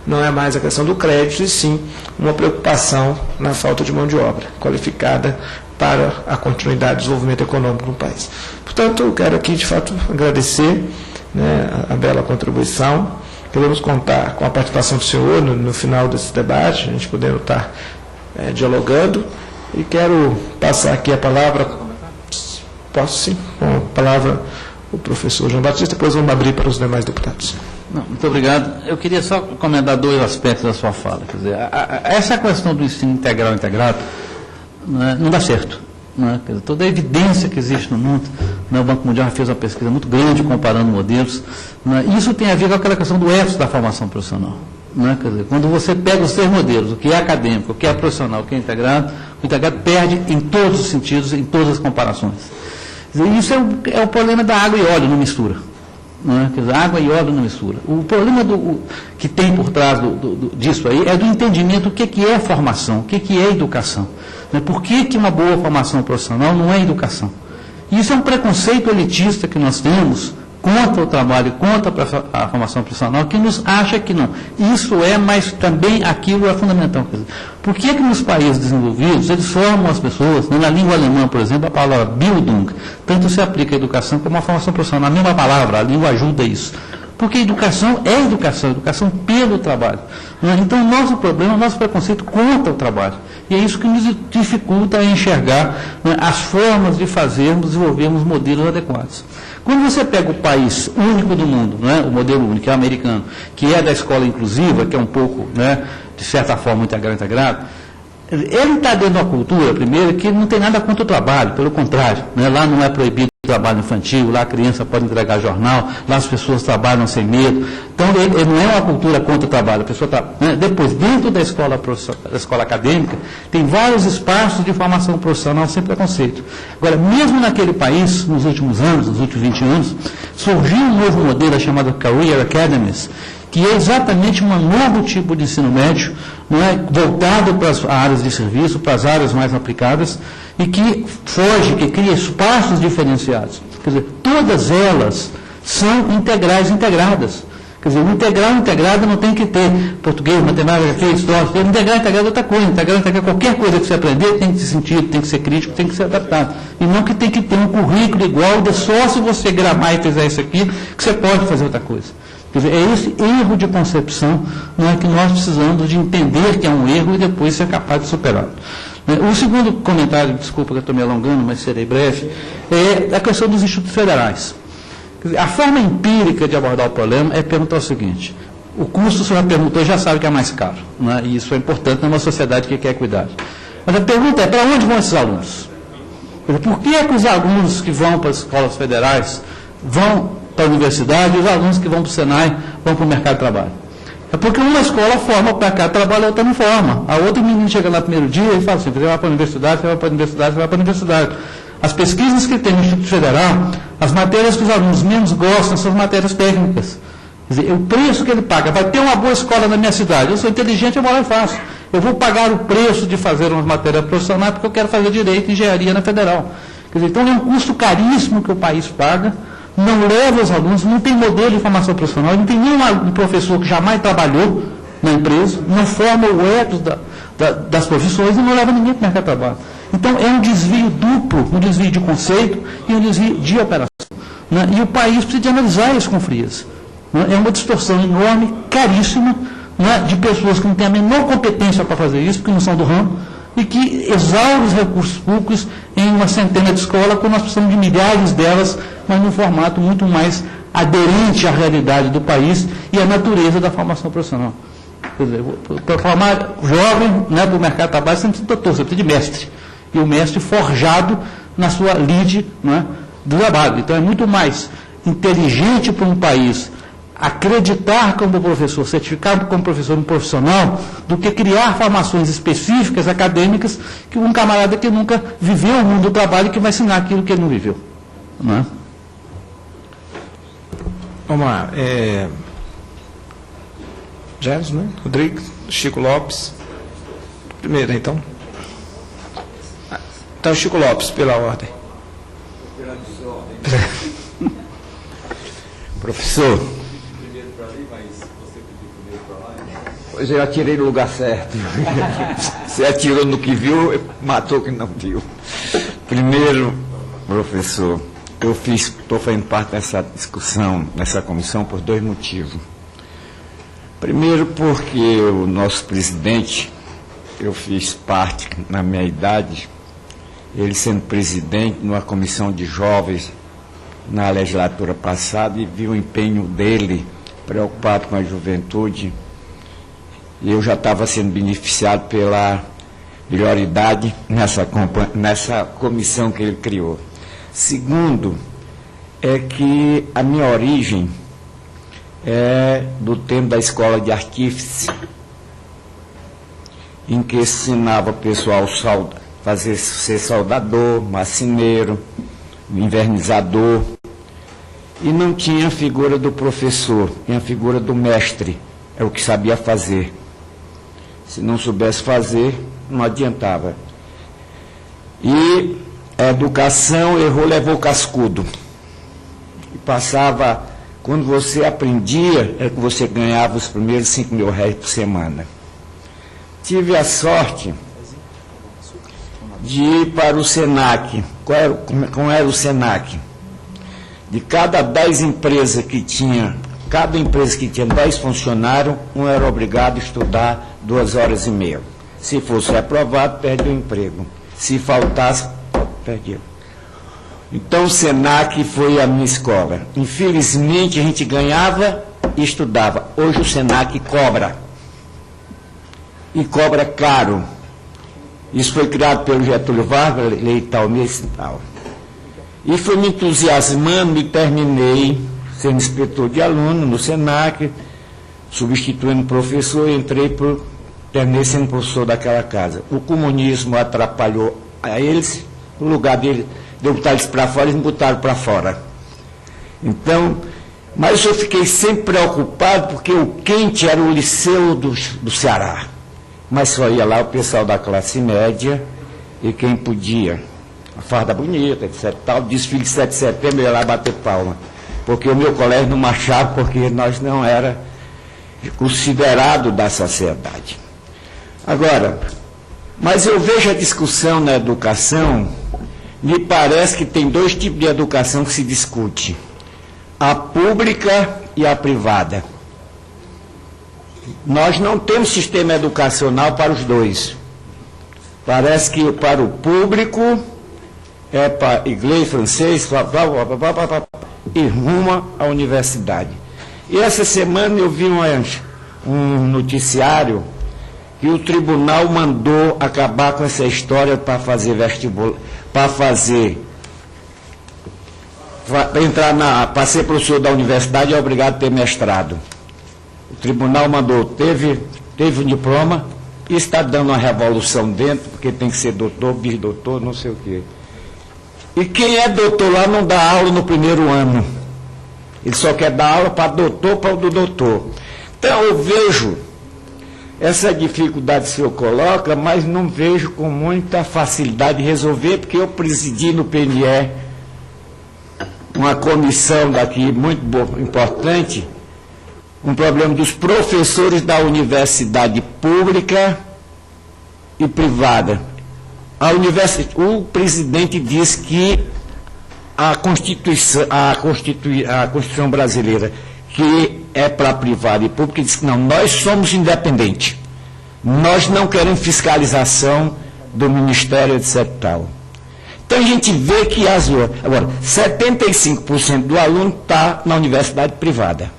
não é mais a questão do crédito, e sim uma preocupação na falta de mão de obra qualificada para a continuidade do desenvolvimento econômico no país. Portanto, eu quero aqui, de fato, agradecer, né, a bela contribuição. Queremos contar com a participação do senhor no final desse debate, a gente podendo estar dialogando, e quero passar aqui a palavra, posso sim, com a palavra o professor João Batista, depois vamos abrir para os demais deputados. Não, muito obrigado. Eu queria só comentar dois aspectos da sua fala. Quer dizer, essa questão do ensino integral integrado não dá certo. Quer dizer, toda a evidência que existe no mundo, o Banco Mundial fez uma pesquisa muito grande comparando modelos, isso tem a ver com aquela questão do ethos da formação profissional. Quer dizer, quando você pega os três modelos, o que é acadêmico, o que é profissional, o que é integrado, o integrado perde em todos os sentidos, em todas as comparações. Quer dizer, isso é o problema da água e óleo, não mistura. Quer dizer, água e óleo não mistura. O problema que tem por trás disso aí é do entendimento do que é formação, o que é educação. Por que uma boa formação profissional não é educação? Isso é um preconceito elitista que nós temos contra o trabalho, contra a formação profissional, que nos acha que não. Isso mas também aquilo é fundamental. Quer dizer, por que nos países desenvolvidos eles formam as pessoas, na língua alemã, por exemplo, a palavra Bildung, tanto se aplica à educação como à formação profissional, a mesma palavra, a língua ajuda isso. Porque educação é educação pelo trabalho. Então, o nosso problema é o nosso preconceito contra o trabalho. E é isso que nos dificulta a enxergar as formas de desenvolvermos modelos adequados. Quando você pega o país único do mundo, o modelo único, que é o americano, que é da escola inclusiva, que é um pouco, de certa forma, integrado, ele está dentro de uma cultura, primeiro, que não tem nada contra o trabalho, pelo contrário. Lá não é proibido o trabalho infantil, lá a criança pode entregar jornal, lá as pessoas trabalham sem medo. Então, ele não é uma cultura contra o trabalho. A pessoa depois, dentro da escola acadêmica, tem vários espaços de formação profissional sem preconceito. Agora, mesmo naquele país, nos últimos anos, nos últimos 20 anos, surgiu um novo modelo chamado Career Academies, que é exatamente um novo tipo de ensino médio, voltado para as áreas de serviço, para as áreas mais aplicadas, e que que cria espaços diferenciados. Quer dizer, todas elas são integradas. Quer dizer, o integrado não tem que ter português, matemática, história, integrado é outra coisa. Integrado qualquer coisa que você aprender tem que ter sentido, tem que ser crítico, tem que ser adaptado. E não que tem que ter um currículo igual, só se você gramar e fizer isso aqui, que você pode fazer outra coisa. Quer dizer, é esse erro de concepção que nós precisamos de entender que é um erro e depois ser capaz de superá-lo. O segundo comentário, desculpa que eu estou me alongando, mas serei breve, é a questão dos institutos federais. Quer dizer, a forma empírica de abordar o problema é perguntar o seguinte: o custo, o senhor já perguntou, já sabe que é mais caro, e isso é importante numa sociedade que quer equidade. Mas a pergunta é, para onde vão esses alunos? Quer dizer, por que os alunos que vão para as escolas federais vão para a universidade e os alunos que vão para o Senai vão para o mercado de trabalho? É porque uma escola forma para o mercado de trabalho, a outra não forma. A outra, o menino chega lá no primeiro dia e fala assim: você vai para a universidade, você vai para a universidade, você vai para a universidade. As pesquisas que tem no Instituto Federal, as matérias que os alunos menos gostam são as matérias técnicas. Quer dizer, o preço que ele paga, vai ter uma boa escola na minha cidade, eu sou inteligente, eu vou lá e faço. Eu vou pagar o preço de fazer umas matérias profissionais porque eu quero fazer direito e engenharia na Federal. Quer dizer, então é um custo caríssimo que o país paga, não leva os alunos, não tem modelo de formação profissional, não tem nenhum professor que jamais trabalhou na empresa, não forma o ethos das profissões e não leva ninguém para o mercado de trabalho. Então, é um desvio duplo, um desvio de conceito e um desvio de operação. E o país precisa de analisar isso com frieza. É uma distorção enorme, caríssima, de pessoas que não têm a menor competência para fazer isso, porque não são do ramo, e que exaurem os recursos públicos em uma centena de escolas, quando nós precisamos de milhares delas, mas num formato muito mais aderente à realidade do país e à natureza da formação profissional. Quer dizer, para formar jovem para o mercado de trabalho, você não precisa de doutor, você precisa de mestre. E o mestre forjado na sua lide do trabalho. Então, é muito mais inteligente para um país acreditar como professor, certificado como professor um profissional, do que criar formações específicas, acadêmicas, que um camarada que nunca viveu o mundo do trabalho que vai ensinar aquilo que ele não viveu. Vamos lá. James, Rodrigues, Chico Lopes. Primeiro, então. Então, Chico Lopes, pela ordem. Professor. Pois eu atirei no lugar certo. Você atirou no que viu, matou o que não viu. Primeiro, professor, estou fazendo parte dessa discussão, nessa comissão, por 2 motivos. Primeiro, porque o nosso presidente, eu fiz parte, na minha idade, ele sendo presidente numa comissão de jovens na legislatura passada, e vi o empenho dele, preocupado com a juventude, e eu já estava sendo beneficiado pela melhor idade nessa comissão que ele criou. Segundo, é que a minha origem é do tempo da escola de artífice, em que ensinava o pessoal ser soldador, marceneiro, invernizador, e não tinha a figura do professor, tinha a figura do mestre, é o que sabia fazer. Se não soubesse fazer, não adiantava. E a educação, errou, levou cascudo. E passava, quando você aprendia, é que você ganhava os primeiros 5 mil reais por semana. Tive a sorte de ir para o SENAC. Como era o SENAC? De cada 10 empresas que tinha, cada empresa que tinha 10 funcionários, um era obrigado a estudar 2h30. Se fosse aprovado, perdia o emprego. Se faltasse, perdia. Então o SENAC foi a minha escola. Infelizmente a gente ganhava e estudava. Hoje o SENAC cobra. E cobra caro. Isso foi criado pelo Getúlio Vargas, lei tal, mês e tal. E foi me entusiasmando e terminei sendo inspetor de aluno no SENAC, substituindo o professor, terminei sendo professor daquela casa. O comunismo atrapalhou a eles, no lugar dele, de eu botar eles para fora, eles me botaram para fora. Então, mas eu fiquei sempre preocupado, porque o quente era o Liceu do Ceará. Mas só ia lá o pessoal da classe média e quem podia. A farda bonita, etc. Tal, desfile de 7 de setembro, eu ia lá bater palma. Porque o meu colégio não marchava, porque nós não era considerado da sociedade. Agora, mas eu vejo a discussão na educação, me parece que tem 2 tipos de educação que se discute. A pública e a privada. Nós não temos sistema educacional para os dois. Parece que para o público é para inglês, francês, e rumo à universidade. E essa semana eu vi um noticiário que o tribunal mandou acabar com essa história para fazer vestibular, para ser professor da universidade é obrigado a ter mestrado. O tribunal mandou, teve um diploma, e está dando uma revolução dentro, porque tem que ser doutor, bisdoutor, não sei o quê. E quem é doutor lá não dá aula no primeiro ano. Ele só quer dar aula para doutor, para o do doutor. Então eu vejo essa dificuldade que o senhor coloca, mas não vejo com muita facilidade de resolver, porque eu presidi no PNE uma comissão daqui muito importante, um problema dos professores da universidade pública e privada. O presidente diz que a Constituição brasileira, que é para privada e pública, diz que não, nós somos independentes. Nós não queremos fiscalização do Ministério, etc. Tal. Então a gente vê que agora, 75% do aluno está na universidade privada.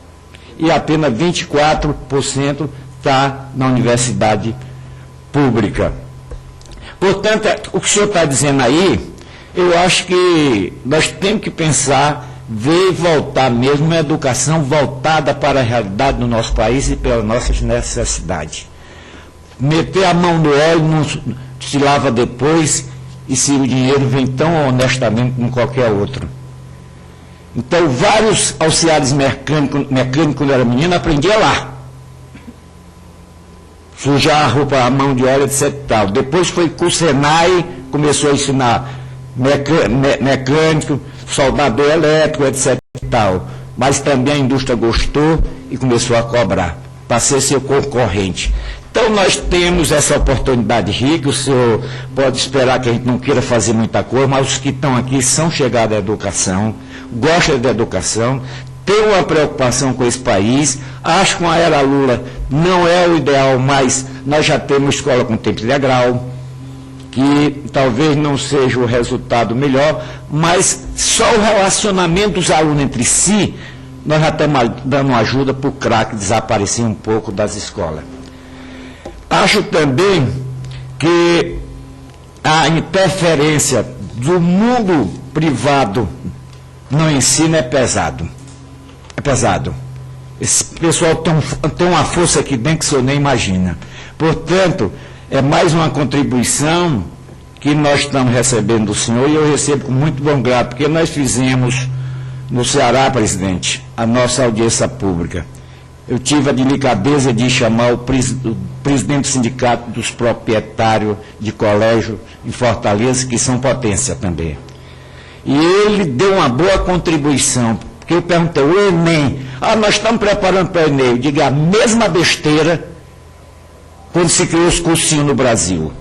E apenas 24% está na universidade pública. Portanto, o que o senhor está dizendo aí, eu acho que nós temos que pensar, ver e voltar mesmo uma educação voltada para a realidade do nosso país e pelas nossas necessidades. Meter a mão no óleo, não se lava depois, e se o dinheiro vem tão honestamente como qualquer outro. Então, vários auxiliares mecânicos, quando eu era menino, aprendia lá. Sujar a roupa, a mão de óleo, etc. Tal. Depois foi com o Senai, começou a ensinar mecânico, soldador elétrico, etc. Tal. Mas também a indústria gostou e começou a cobrar. para ser seu concorrente. Então, nós temos essa oportunidade rica, o senhor pode esperar que a gente não queira fazer muita coisa, mas os que estão aqui são chegados à educação, gostam da educação, têm uma preocupação com esse país, acho que a era Lula não é o ideal, mas nós já temos escola com tempo integral, que talvez não seja o resultado melhor, mas só o relacionamento dos alunos entre si, nós já estamos dando ajuda para o crack desaparecer um pouco das escolas. Acho também que a interferência do mundo privado no ensino é pesado. É pesado. Esse pessoal tem uma força aqui dentro que o senhor nem imagina. Portanto, é mais uma contribuição que nós estamos recebendo do senhor, e eu recebo com muito bom grado, porque nós fizemos no Ceará, presidente, a nossa audiência pública. Eu tive a delicadeza de chamar o presidente do sindicato dos proprietários de colégio em Fortaleza, que são potência também. E ele deu uma boa contribuição, porque eu perguntei, o Enem, nós estamos preparando para o Enem, eu digo, a mesma besteira quando se criou os cursinhos no Brasil.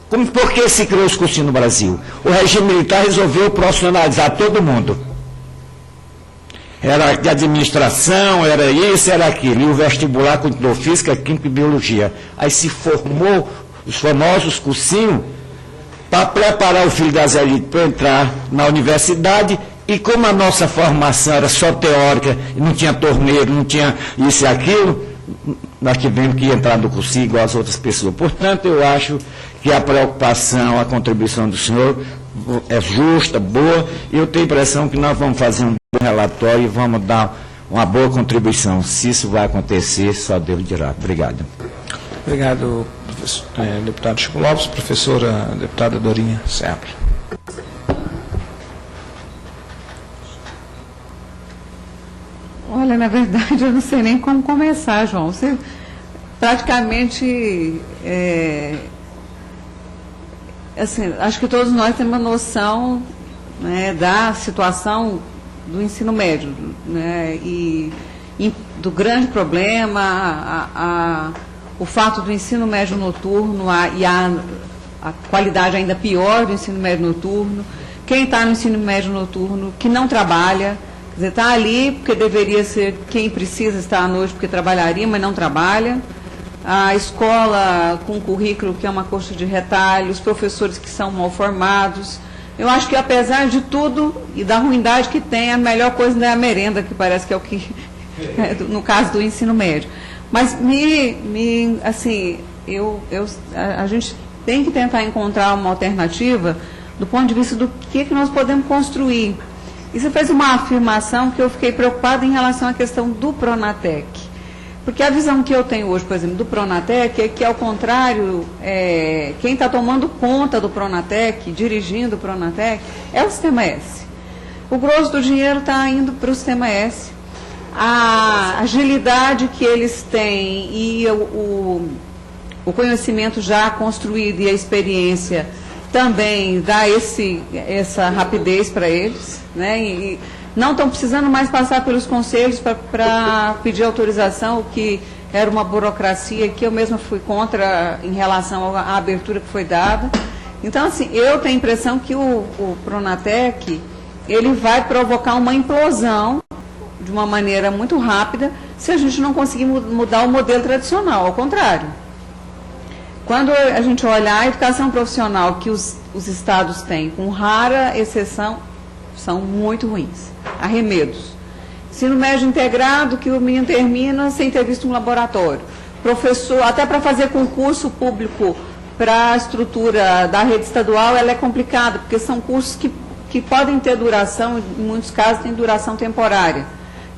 Por que se criou os cursinhos no Brasil? O regime militar resolveu profissionalizar todo mundo. Era de administração, era isso, era aquilo. E o vestibular continuou física, química e biologia. Aí se formou os famosos cursinhos para preparar o filho das elites para entrar na universidade. E como a nossa formação era só teórica, não tinha torneiro, não tinha isso e aquilo, nós tivemos que entrar no cursinho igual as outras pessoas. Portanto, eu acho que a preocupação, a contribuição do senhor é justa, boa, e eu tenho a impressão que nós vamos fazer um relatório e vamos dar uma boa contribuição. Se isso vai acontecer, só Deus dirá. Obrigado. Obrigado, deputado Chico Lopes. Professora deputada Dorinha Seabra. Olha, na verdade, eu não sei nem como começar, João. Você praticamente, assim, acho que todos nós temos uma noção, né, da situação do ensino médio, né, e do grande problema, o fato do ensino médio noturno e a qualidade ainda pior do ensino médio noturno. Quem está no ensino médio noturno que não trabalha, quer dizer, está ali porque deveria ser quem precisa estar à noite porque trabalharia, mas não trabalha. A escola com currículo que é uma coxa de retalho, os professores que são mal formados. Eu acho que, apesar de tudo e da ruindade que tem, a melhor coisa não é a merenda, que parece que é o que, no caso do ensino médio. Mas, assim, a gente tem que tentar encontrar uma alternativa do ponto de vista do que nós podemos construir. E você fez uma afirmação que eu fiquei preocupada em relação à questão do Pronatec. Porque a visão que eu tenho hoje, por exemplo, do Pronatec é que, ao contrário, quem está tomando conta do Pronatec, dirigindo o Pronatec, é o Sistema S. O grosso do dinheiro está indo para o Sistema S. A agilidade que eles têm e o conhecimento já construído e a experiência também dá essa rapidez para eles, né? E não estão precisando mais passar pelos conselhos para pedir autorização, o que era uma burocracia que eu mesma fui contra em relação à abertura que foi dada. Então, assim, eu tenho a impressão que o Pronatec, ele vai provocar uma implosão de uma maneira muito rápida se a gente não conseguir mudar o modelo tradicional, ao contrário. Quando a gente olhar a educação profissional que os estados têm, com rara exceção, são muito ruins. Arremedos. Ensino médio integrado, que o menino termina sem ter visto um laboratório. Professor, até para fazer concurso público para a estrutura da rede estadual, ela é complicada, porque são cursos que podem ter duração, em muitos casos tem duração temporária.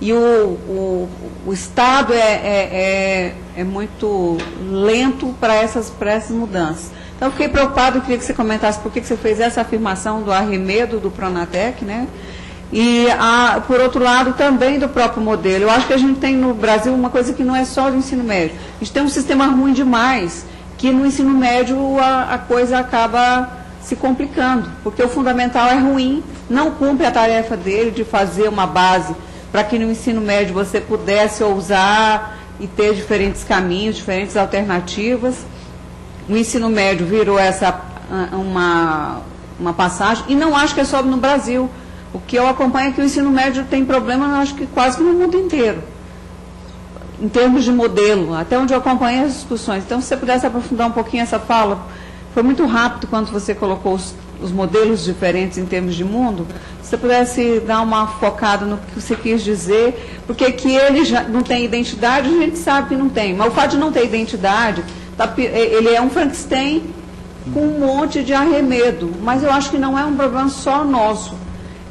E o Estado é muito lento para essas mudanças. Então, eu fiquei preocupado, eu queria que você comentasse por que você fez essa afirmação do arremedo do Pronatec, né? E, por outro lado, também do próprio modelo. Eu acho que a gente tem no Brasil uma coisa que não é só do ensino médio. A gente tem um sistema ruim demais, que no ensino médio a coisa acaba se complicando, porque o fundamental é ruim, não cumpre a tarefa dele de fazer uma base para que no ensino médio você pudesse ousar, e ter diferentes caminhos, diferentes alternativas. O ensino médio virou uma passagem, e não acho que é só no Brasil. O que eu acompanho é que o ensino médio tem problema, eu acho que quase que no mundo inteiro, em termos de modelo, até onde eu acompanho as discussões. Então, se você pudesse aprofundar um pouquinho essa fala, foi muito rápido quando você colocou os modelos diferentes em termos de mundo. Se você pudesse dar uma focada no que você quis dizer, porque que ele já não tem identidade, a gente sabe que não tem, mas o fato de não ter identidade, ele é um Frankenstein com um monte de arremedo, mas eu acho que não é um problema só nosso.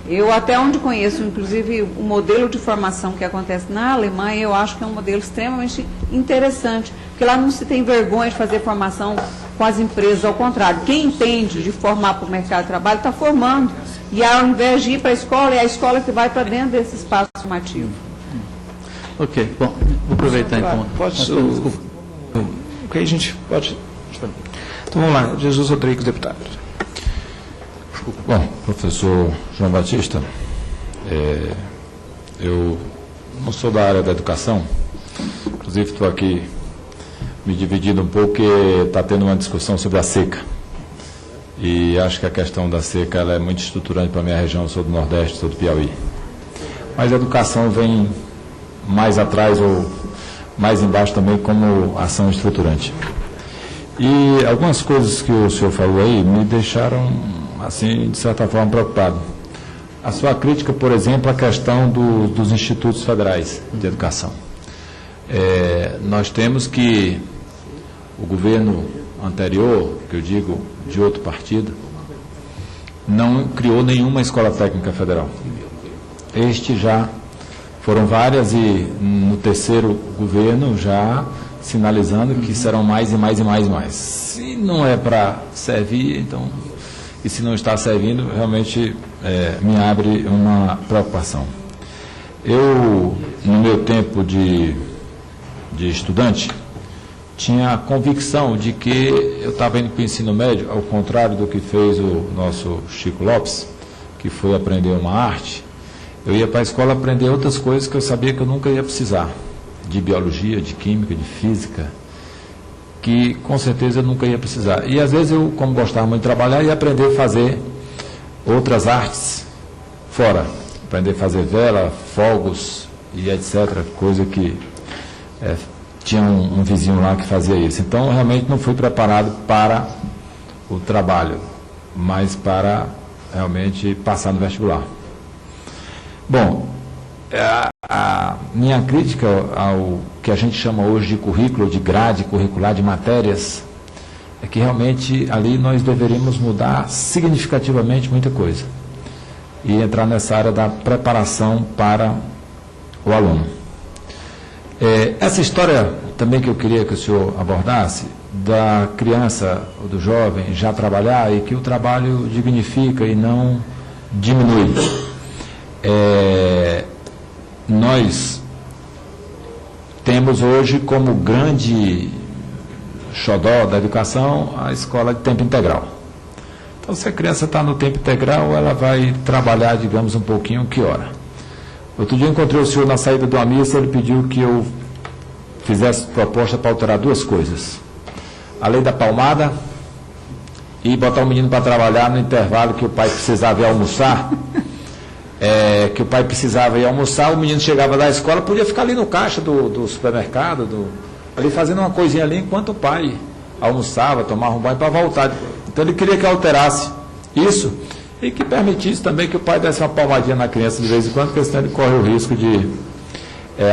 Eu, até onde conheço, inclusive, o modelo de formação que acontece na Alemanha, eu acho que é um modelo extremamente interessante, porque lá não se tem vergonha de fazer formação com as empresas, ao contrário, quem entende de formar para o mercado de trabalho está formando, e ao invés de ir para a escola, é a escola que vai para dentro desse espaço formativo. Ok, bom, vou aproveitar então. Desculpa. Ok, a gente pode... Então vamos lá, Jesus Rodrigues, deputado. Bom, professor João Batista, eu não sou da área da educação, inclusive estou aqui me dividindo um pouco, porque está tendo uma discussão sobre a seca. E acho que a questão da seca ela é muito estruturante para a minha região, eu sou do Nordeste, sou do Piauí. Mas a educação vem mais atrás ou mais embaixo também como ação estruturante. E algumas coisas que o senhor falou aí me deixaram, assim, de certa forma, preocupado. A sua crítica, por exemplo, à questão dos institutos federais de educação. Nós temos que o governo anterior, que eu digo de outro partido, não criou nenhuma escola técnica federal. Este já foram várias e no terceiro governo já sinalizando que serão mais e mais e mais e mais. Se não é para servir, então, e se não está servindo, realmente me abre uma preocupação. Eu, no meu tempo de estudante, tinha a convicção de que eu estava indo para o ensino médio, ao contrário do que fez o nosso Chico Lopes, que foi aprender uma arte. Eu ia para a escola aprender outras coisas que eu sabia que eu nunca ia precisar, de biologia, de química, de física, que com certeza eu nunca ia precisar. E às vezes eu, como gostava muito de trabalhar, ia aprender a fazer outras artes fora, aprender a fazer vela, fogos e etc., coisa que tinha um vizinho lá que fazia isso. Então, eu realmente não fui preparado para o trabalho, mas para realmente passar no vestibular. Bom, a minha crítica ao que a gente chama hoje de currículo, de grade curricular de matérias, é que realmente ali nós deveríamos mudar significativamente muita coisa e entrar nessa área da preparação para o aluno. Essa história também que eu queria que o senhor abordasse, da criança ou do jovem já trabalhar e que o trabalho dignifica e não diminui. Nós temos hoje como grande xodó da educação a escola de tempo integral. Então, se a criança está no tempo integral, ela vai trabalhar, digamos, um pouquinho, que hora? Outro dia eu encontrei o senhor na saída de uma missa, ele pediu que eu fizesse proposta para alterar duas coisas. A lei da palmada e botar o menino para trabalhar no intervalo que o pai precisava ir almoçar. Que o pai precisava ir almoçar, o menino chegava da escola, podia ficar ali no caixa do supermercado, ali fazendo uma coisinha ali, enquanto o pai almoçava, tomava um banho para voltar. Então ele queria que alterasse isso e que permitisse também que o pai desse uma palmadinha na criança de vez em quando, porque senão ele corre o risco de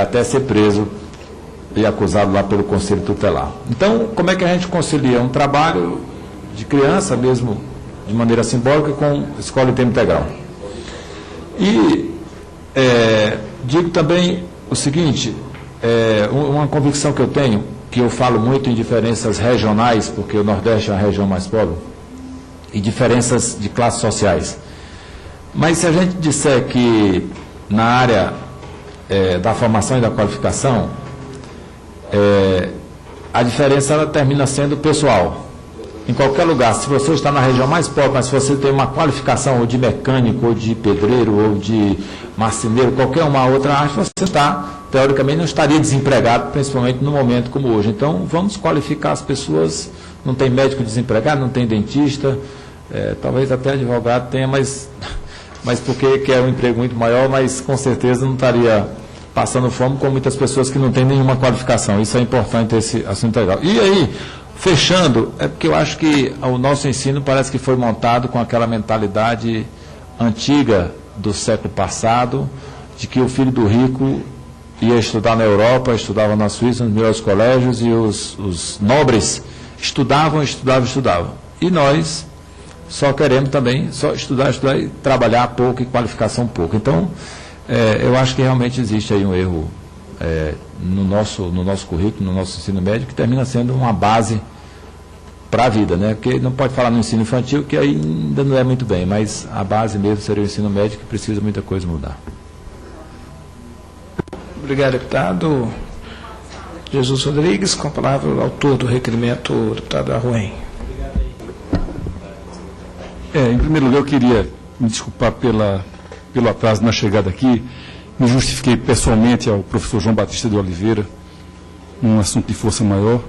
até ser preso e acusado lá pelo Conselho Tutelar. Então, como é que a gente concilia um trabalho de criança, mesmo de maneira simbólica, com escola em tempo integral? E digo também o seguinte, uma convicção que eu tenho, que eu falo muito em diferenças regionais, porque o Nordeste é a região mais pobre, e diferenças de classes sociais. Mas se a gente disser que na área da formação e da qualificação, a diferença ela termina sendo pessoal, em qualquer lugar, se você está na região mais pobre, mas se você tem uma qualificação ou de mecânico, ou de pedreiro, ou de marceneiro, qualquer uma outra arte, você está, teoricamente, não estaria desempregado, principalmente no momento como hoje. Então, vamos qualificar as pessoas. Não tem médico desempregado, não tem dentista, talvez até advogado tenha, mas porque quer um emprego muito maior, mas com certeza não estaria passando fome com muitas pessoas que não têm nenhuma qualificação. Isso é importante, esse assunto integral. E aí, fechando, é porque eu acho que o nosso ensino parece que foi montado com aquela mentalidade antiga do século passado, de que o filho do rico ia estudar na Europa, estudava na Suíça, nos melhores colégios, e os nobres estudavam. E nós só queremos também só estudar e trabalhar pouco e qualificação pouco. Então, eu acho que realmente existe aí um erro no nosso currículo, no nosso ensino médio, que termina sendo uma base para a vida, né? Porque não pode falar no ensino infantil, que ainda não é muito bem, mas a base mesmo seria o ensino médio, que precisa muita coisa mudar. Obrigado, deputado. Jesus Rodrigues, com a palavra o autor do requerimento, o deputado Arruem. Em primeiro lugar, eu queria me desculpar pelo atraso na chegada aqui. Me justifiquei pessoalmente ao professor João Batista de Oliveira, num assunto de força maior,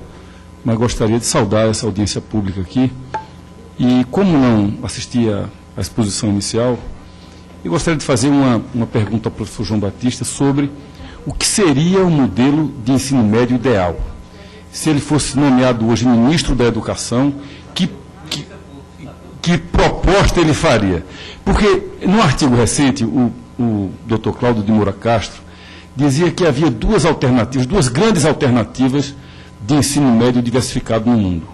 mas gostaria de saudar essa audiência pública aqui. E como não assisti à exposição inicial, eu gostaria de fazer uma pergunta ao professor João Batista sobre o que seria o modelo de ensino médio ideal. Se ele fosse nomeado hoje ministro da Educação, que proposta ele faria? Porque, num artigo recente, o Dr. Cláudio de Moura Castro dizia que havia duas grandes alternativas de ensino médio diversificado no mundo.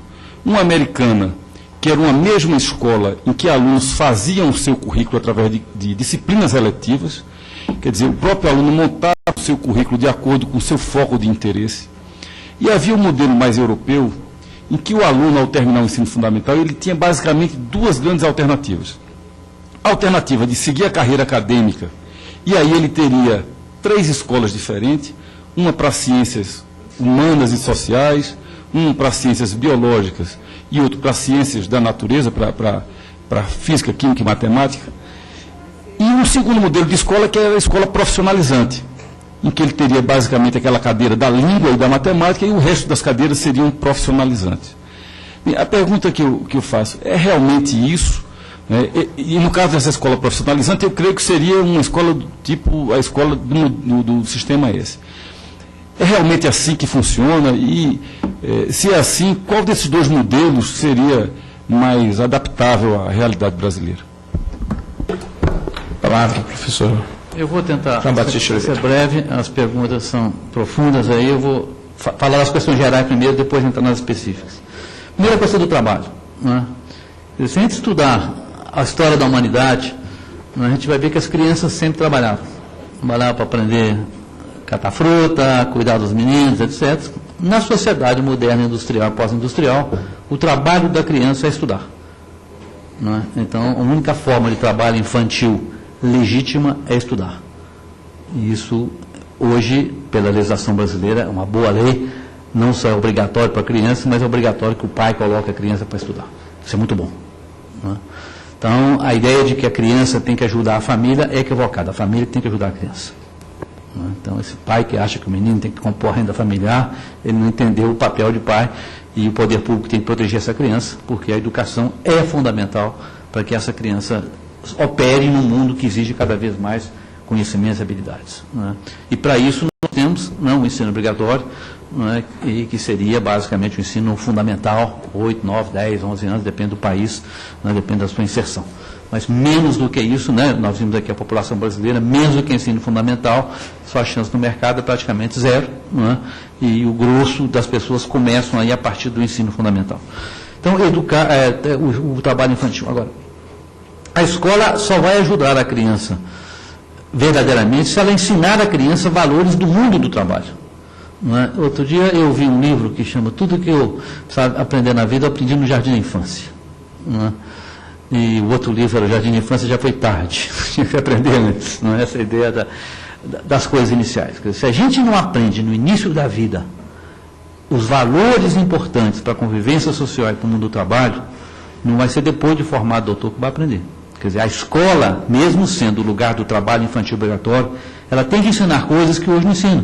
Uma americana, que era uma mesma escola em que alunos faziam o seu currículo através de disciplinas eletivas, quer dizer, o próprio aluno montava o seu currículo de acordo com o seu foco de interesse. E havia um modelo mais europeu, em que o aluno, ao terminar o ensino fundamental, ele tinha basicamente duas grandes alternativas. A alternativa de seguir a carreira acadêmica, e aí ele teria 3 escolas diferentes, uma para ciências humanas e sociais, uma para ciências biológicas e outra para ciências da natureza, para física, química e matemática. E um segundo modelo de escola, que era a escola profissionalizante, em que ele teria basicamente aquela cadeira da língua e da matemática, e o resto das cadeiras seriam profissionalizantes. Bem, a pergunta que eu faço, é realmente isso? E no caso dessa escola profissionalizante, eu creio que seria uma escola do tipo a escola do sistema S. É realmente assim que funciona? E, se é assim, qual desses dois modelos seria mais adaptável à realidade brasileira? Palavra, professor. Eu vou tentar ser breve, as perguntas são profundas, aí eu vou falar das questões gerais primeiro, depois entrar nas específicas. Primeira questão do trabalho. Né? Se a gente estudar a história da humanidade, a gente vai ver que as crianças sempre trabalhavam. Trabalhavam para aprender a catar fruta, cuidar dos meninos, etc. Na sociedade moderna, industrial, pós-industrial, o trabalho da criança é estudar. Né? Então, a única forma de trabalho infantil legítima é estudar. E isso, hoje, pela legislação brasileira, é uma boa lei, não só é obrigatório para a criança, mas é obrigatório que o pai coloque a criança para estudar. Isso é muito bom. Né? Então, a ideia de que a criança tem que ajudar a família é equivocada. A família tem que ajudar a criança. Né? Então, esse pai que acha que o menino tem que compor a renda familiar, ele não entendeu o papel de pai, e o poder público tem que proteger essa criança, porque a educação é fundamental para que essa criança opere num mundo que exige cada vez mais conhecimentos e habilidades. Né? E para isso nós temos um ensino obrigatório, né, e que seria basicamente o ensino fundamental, 8, 9, 10, 11 anos, depende do país, né, depende da sua inserção. Mas menos do que isso, né, nós vimos aqui a população brasileira, menos do que ensino fundamental, sua chance no mercado é praticamente zero, né, e o grosso das pessoas começam aí a partir do ensino fundamental. Então, educar o trabalho infantil. Agora, a escola só vai ajudar a criança verdadeiramente se ela ensinar a criança valores do mundo do trabalho. Não é? Outro dia eu vi um livro que chama Tudo que eu precisava aprender na vida, eu aprendi no Jardim da Infância. Não é? E o outro livro era o Jardim da Infância, já foi tarde. Tinha que aprender antes. Não é essa a ideia das coisas iniciais. Se a gente não aprende no início da vida os valores importantes para a convivência social e para o mundo do trabalho, não vai ser depois de formado doutor que vai aprender. Quer dizer, a escola, mesmo sendo o lugar do trabalho infantil obrigatório, ela tem que ensinar coisas que hoje não ensina.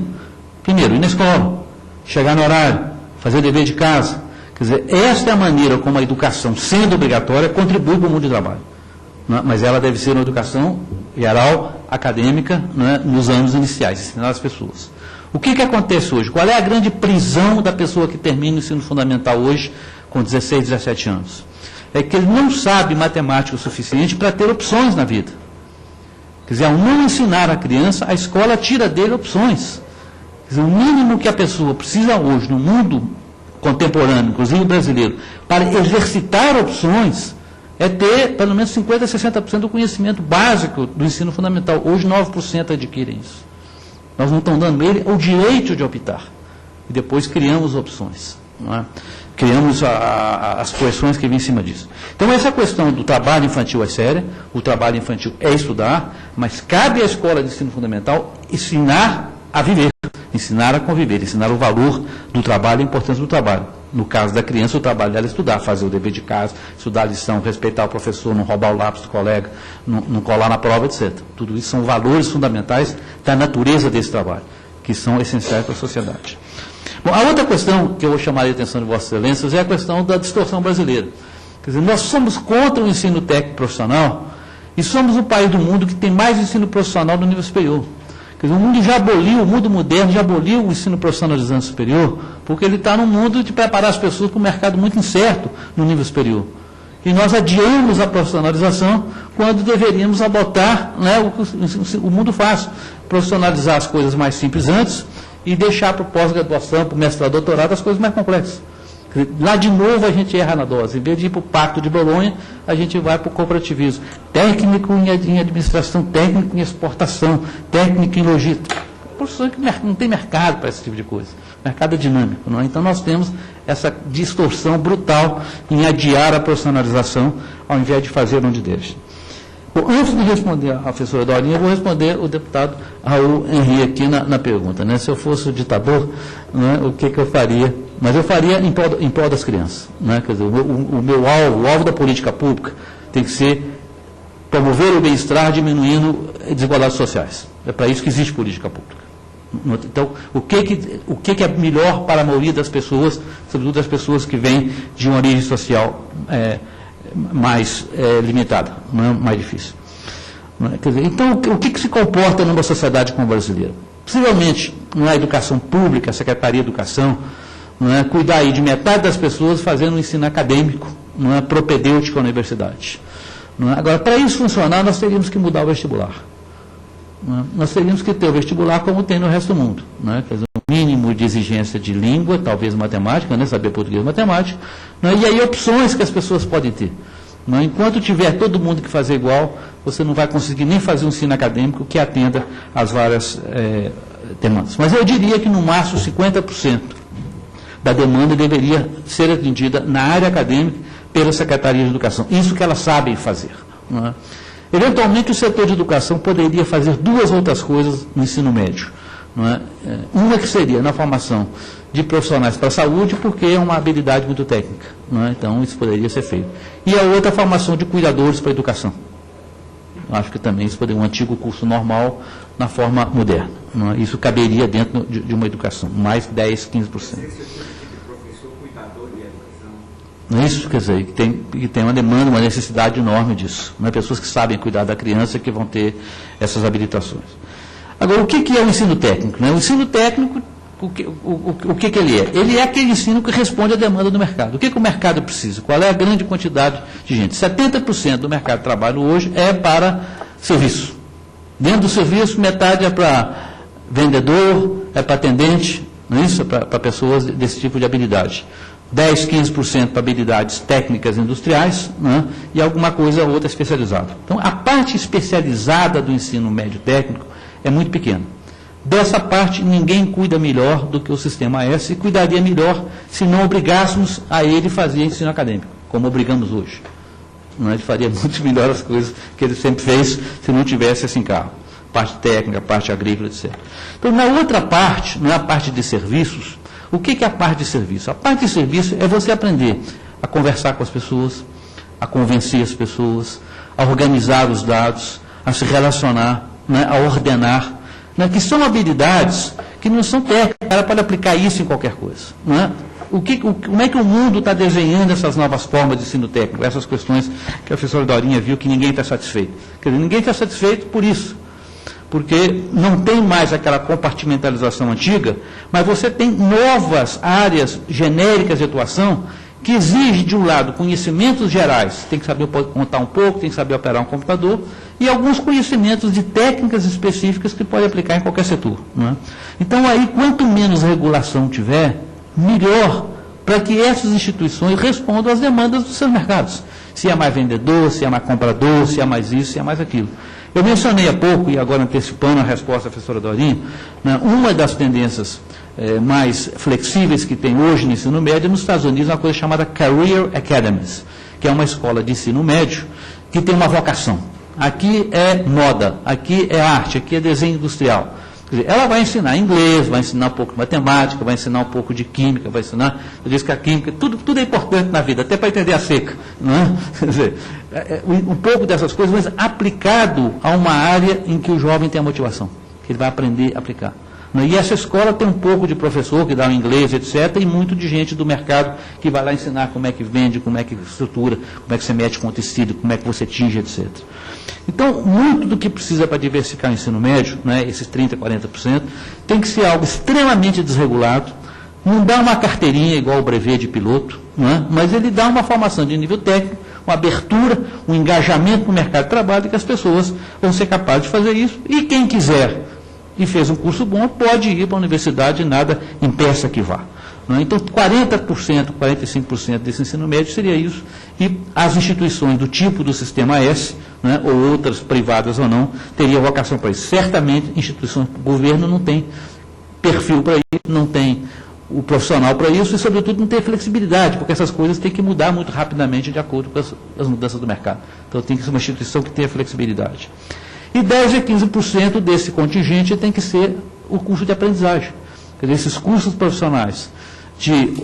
Primeiro, ir na escola, chegar no horário, fazer dever de casa. Quer dizer, esta é a maneira como a educação, sendo obrigatória, contribui para o mundo do trabalho. Não é? Mas ela deve ser uma educação geral, acadêmica, não é? Nos anos iniciais, ensinar as pessoas. O que acontece hoje? Qual é a grande prisão da pessoa que termina o ensino fundamental hoje, com 16, 17 anos? É que ele não sabe matemática o suficiente para ter opções na vida. Quer dizer, ao não ensinar a criança, a escola tira dele opções. Quer dizer, o mínimo que a pessoa precisa hoje, no mundo contemporâneo, inclusive brasileiro, para exercitar opções, é ter pelo menos 50% a 60% do conhecimento básico do ensino fundamental. Hoje 9% adquirem isso. Nós não estamos dando a ele o direito de optar. E depois criamos opções. Não é? Criamos as correções que vêm em cima disso. Então, essa questão do trabalho infantil é séria, o trabalho infantil é estudar, mas cabe à escola de ensino fundamental ensinar a viver, ensinar a conviver, ensinar o valor do trabalho e a importância do trabalho. No caso da criança, o trabalho dela é estudar, fazer o dever de casa, estudar a lição, respeitar o professor, não roubar o lápis do colega, não colar na prova, etc. Tudo isso são valores fundamentais da natureza desse trabalho, que são essenciais para a sociedade. Bom, a outra questão que eu vou chamar a atenção de Vossas Excelências é a questão da distorção brasileira. Quer dizer, nós somos contra o ensino técnico profissional e somos o país do mundo que tem mais ensino profissional no nível superior. Quer dizer, o mundo já aboliu, o mundo moderno já aboliu o ensino profissionalizante superior, porque ele está num mundo de preparar as pessoas para um mercado muito incerto no nível superior. E nós adiamos a profissionalização quando deveríamos adotar, né, o mundo faz, profissionalizar as coisas mais simples antes e deixar para o pós-graduação, para o mestrado, doutorado, as coisas mais complexas. Lá, de novo, a gente erra na dose. Em vez de ir para o Pacto de Bolonha, a gente vai para o cooperativismo. Técnico em administração, técnico em exportação, técnico em logística. Professor que não tem mercado para esse tipo de coisa. O mercado é dinâmico. Não é? Então, nós temos essa distorção brutal em adiar a profissionalização, ao invés de fazer onde deixa. Bom, antes de responder a professora Dorinha, eu vou responder o deputado Raul Henri aqui na pergunta. Né? Se eu fosse o ditador, né, o que eu faria? Mas eu faria em prol das crianças. Né? Quer dizer, o meu alvo, o alvo da política pública, tem que ser promover o bem-estar diminuindo desigualdades sociais. É para isso que existe política pública. Então, o que é melhor para a maioria das pessoas, sobretudo das pessoas que vêm de uma origem social mais limitada, não é? Mais difícil. Não é? Quer dizer, então, o que se comporta numa sociedade como a brasileira? Possivelmente, na educação pública, a Secretaria de Educação, não é? Cuidar aí de metade das pessoas fazendo um ensino acadêmico, não é? Propedêutico à universidade. Não é? Agora, para isso funcionar, nós teríamos que mudar o vestibular. Não é? Nós teríamos que ter o vestibular como tem no resto do mundo. Não é? Quer dizer, um mínimo de exigência de língua, talvez matemática, né? Saber português e matemática, não é? E aí opções que as pessoas podem ter. Não é? Enquanto tiver todo mundo que fazer igual, você não vai conseguir nem fazer um ensino acadêmico que atenda às várias demandas. Mas eu diria que no máximo 50% da demanda deveria ser atendida na área acadêmica pela Secretaria de Educação. Isso que elas sabem fazer. Não é? Eventualmente, o setor de educação poderia fazer duas outras coisas no ensino médio. Não é? Uma que seria na formação de profissionais para a saúde, porque é uma habilidade muito técnica. Não é? Então, isso poderia ser feito. E a outra, a formação de cuidadores para a educação. Eu acho que também isso poderia um antigo curso normal na forma moderna. Não é? Isso caberia dentro de uma educação, mais 10%, 15%. Não é isso? Quer dizer, que tem uma demanda, uma necessidade enorme disso. Não é? Pessoas que sabem cuidar da criança que vão ter essas habilitações. Agora, o que é o ensino técnico? Né? O ensino técnico, o que ele é? Ele é aquele ensino que responde à demanda do mercado. O que o mercado precisa? Qual é a grande quantidade de gente? 70% do mercado de trabalho hoje é para serviço. Dentro do serviço, metade é para vendedor, é para atendente, não é isso? É para pessoas desse tipo de habilidade. 10, 15% para habilidades técnicas industriais, né, e alguma coisa ou outra especializada. Então, a parte especializada do ensino médio técnico é muito pequena. Dessa parte, ninguém cuida melhor do que o Sistema S, e cuidaria melhor se não obrigássemos a ele fazer ensino acadêmico, como obrigamos hoje. Não, ele faria muito melhor as coisas que ele sempre fez se não tivesse esse encargo. Parte técnica, parte agrícola, etc. Então, na outra parte, não é a parte de serviços, O que é a parte de serviço? A parte de serviço é você aprender a conversar com as pessoas, a convencer as pessoas, a organizar os dados, a se relacionar, né, a ordenar, né, que são habilidades que não são técnicas, ela pode aplicar isso em qualquer coisa. Né? Como é que o mundo está desenhando essas novas formas de ensino técnico? Essas questões que a professora Dorinha viu que ninguém está satisfeito. Quer dizer, ninguém está satisfeito por isso. Porque não tem mais aquela compartimentalização antiga, mas você tem novas áreas genéricas de atuação que exigem, de um lado, conhecimentos gerais, tem que saber contar um pouco, tem que saber operar um computador, e alguns conhecimentos de técnicas específicas que pode aplicar em qualquer setor. Não é? Então, aí, quanto menos regulação tiver, melhor para que essas instituições respondam às demandas dos seus mercados. Se é mais vendedor, se é mais comprador, se é mais isso, se é mais aquilo. Eu mencionei há pouco, e agora antecipando a resposta da professora Dorinha, né, uma das tendências mais flexíveis que tem hoje no ensino médio nos Estados Unidos é uma coisa chamada Career Academies, que é uma escola de ensino médio que tem uma vocação. Aqui é moda, aqui é arte, aqui é desenho industrial. Quer dizer, ela vai ensinar inglês, vai ensinar um pouco de matemática, vai ensinar um pouco de química, vai ensinar, eu disse que a química, tudo é importante na vida, até para entender a seca. Não é? Quer dizer, um pouco dessas coisas, mas aplicado a uma área em que o jovem tem a motivação, que ele vai aprender a aplicar. E essa escola tem um pouco de professor que dá o inglês, etc., e muito de gente do mercado que vai lá ensinar como é que vende, como é que estrutura, como é que você mete com o tecido, como é que você tinge, etc. Então, muito do que precisa para diversificar o ensino médio, né, esses 30%, 40%, tem que ser algo extremamente desregulado, não dá uma carteirinha igual o brevet de piloto, não é? Mas ele dá uma formação de nível técnico, uma abertura, um engajamento no mercado de trabalho, que as pessoas vão ser capazes de fazer isso, e quem quiser e fez um curso bom, pode ir para a universidade e nada impeça que vá. Não é? Então, 40%, 45% desse ensino médio seria isso, e as instituições do tipo do Sistema S, né, ou outras privadas ou não, teriam vocação para isso. Certamente, instituições do governo não tem perfil para isso, não tem o profissional para isso, e, sobretudo, não tem flexibilidade, porque essas coisas têm que mudar muito rapidamente de acordo com as mudanças do mercado. Então, tem que ser uma instituição que tenha flexibilidade. E 10% a 15% desse contingente tem que ser o curso de aprendizagem. Quer dizer, esses cursos profissionais de